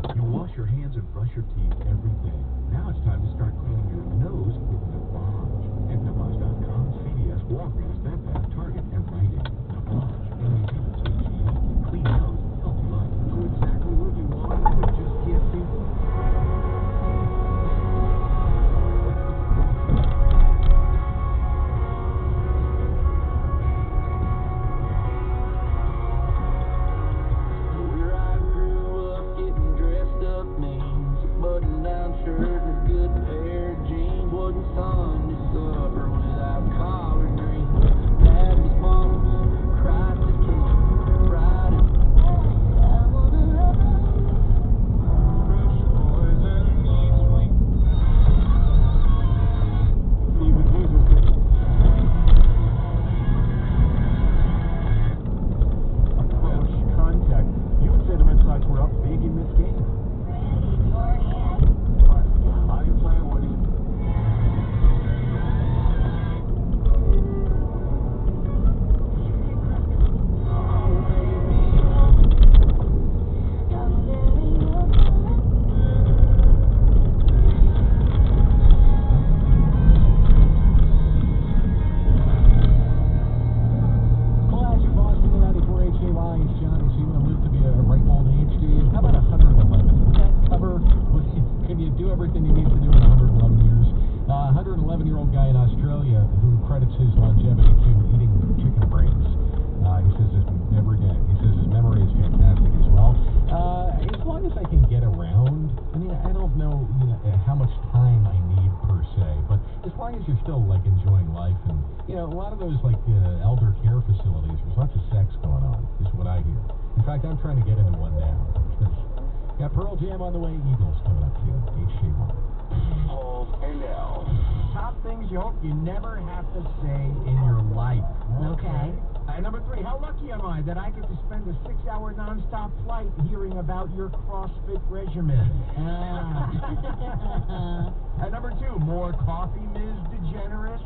You wash your hands and brush your teeth every day. Now it's time to start cleaning your nose with Navage. At Navage.com, CVS, Walgreens, Bed Bath, Target, and Rite Aid. Navage, N-A-V-A-G-E. Clean nose, healthy life. Know exactly what you want, but just can't seem to. Your CrossFit regimen. And number 2, more coffee, Ms. DeGeneres.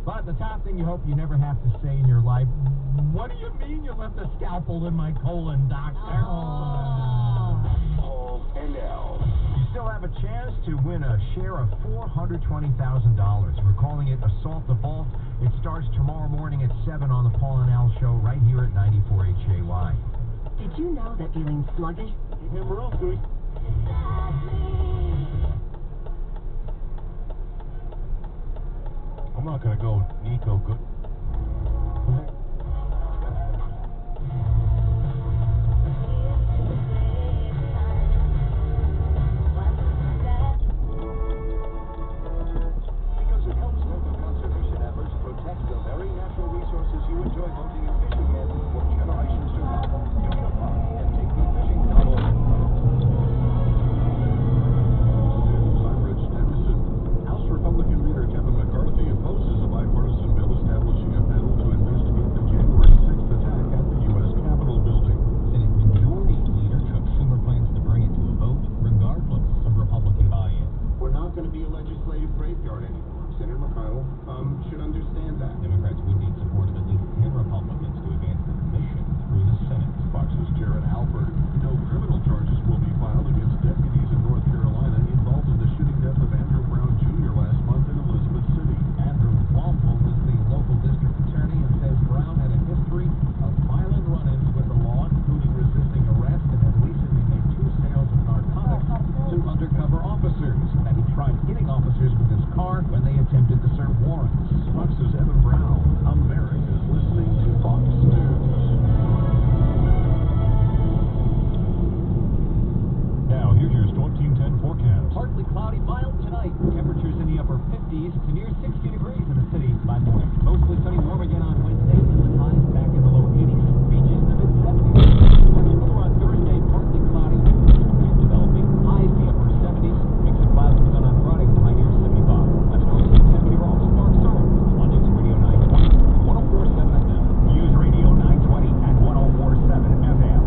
But the top thing you hope you never have to say in your life, what do you mean you left a scalpel in my colon, doctor? And now, you still have a chance to win a share of $420,000. We're calling it Assault the Vault. It starts tomorrow morning at 7 on the Paul and Al Show right here at 94 HAY. Did you know that feeling sluggish? I'm not gonna go Nico good. Because it helps local conservation efforts protect the very natural resources you enjoy hunting and fishing in for generations to come. And take the fishing double. I'm Rich Anderson. House Republican leader Kevin McCarthy opposes a bipartisan bill establishing a panel to investigate the January 6th attack at the U.S. Capitol building. Senate Majority Leader Chuck Schumer plans to bring it to a vote regardless of Republican buy-in. We're not going to be a legislative graveyard anymore. Senator McConnell should understand that. Democrats would need support of at least 10 Republicans to advance the commission through the Senate. Fox's Jared Alford. No criminal charges will be filed against deputies in North Carolina involved in the shooting death of Andrew Brown Jr. last month in Elizabeth City. Andrew Walpole is the local district attorney and says Brown had a history of violent run-ins with the law, including resisting arrest and had recently made 2 sales of narcotics to undercover officers. And he tried hitting officers with his car when they attempted to serve warrants. Fox's Evan Brown. America's listening to Fox News. Now, here's your Storm Team 10 forecast. Partly cloudy, mild tonight. Temperatures in the upper 50s to near 60 degrees in the city by morning. Mostly sunny, warm again on Wednesday. Inland highs back in the low 80s. Beaches in the mid-70s. Cooler on Thursday, partly cloudy. Wind developing. Highs the upper 70s. Mix of clouds and sun on Friday with a high near 75. I'm Storm Team 10 meteorologist Mark Sorrell on News Radio 920 and 104.7 FM. News Radio 920 and 104.7 FM.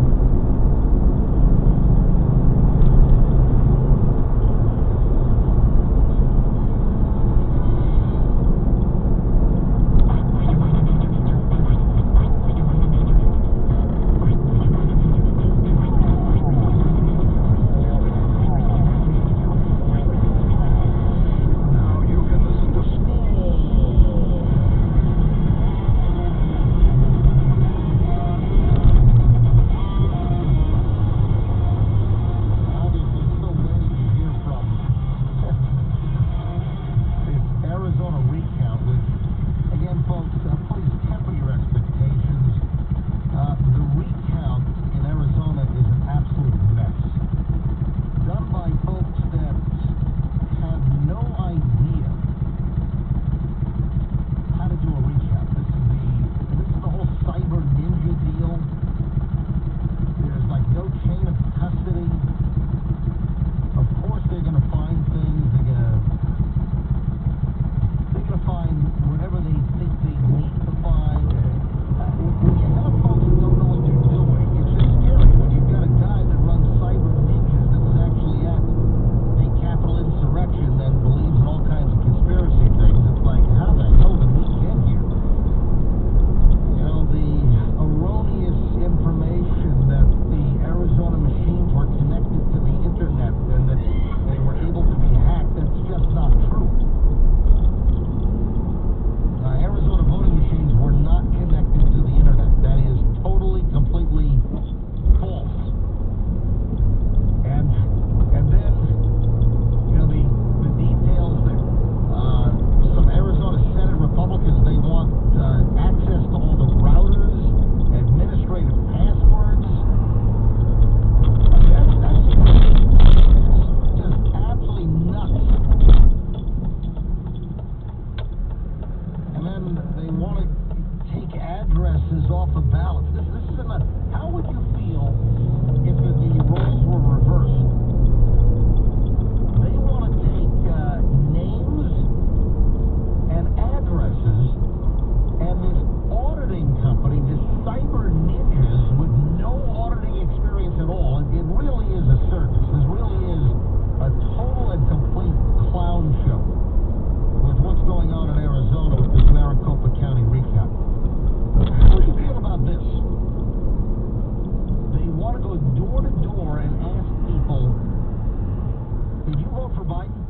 vote for Biden?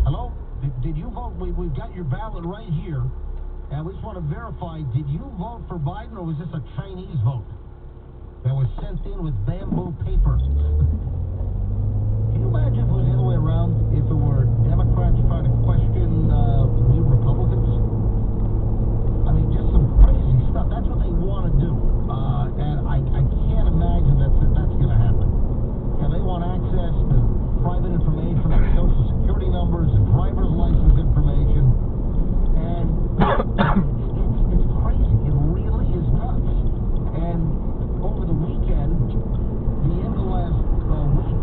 Hello? Did you vote? We've got your ballot right here. And we just want to verify, did you vote for Biden, or was this a Chinese vote that was sent in with bamboo paper? Can you imagine if it was the other way around? If it were Democrats trying to question we Republicans? I mean, just some crazy stuff. That's what they want to do. And I can't imagine that's going to happen. Yeah, they want access to private information like social security numbers and driver's license information. And it's crazy. It really is nuts. And over the weekend, the end of last week,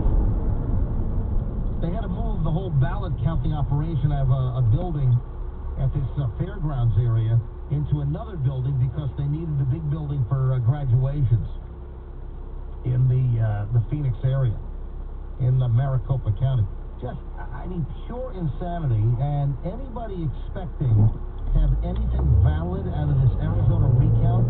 they had to move the whole ballot counting operation out of a building at this fairgrounds area into another building because they needed a big building for graduations in the Phoenix area, in Maricopa County. Just, I mean, pure insanity, and anybody expecting to have anything valid out of this Arizona recount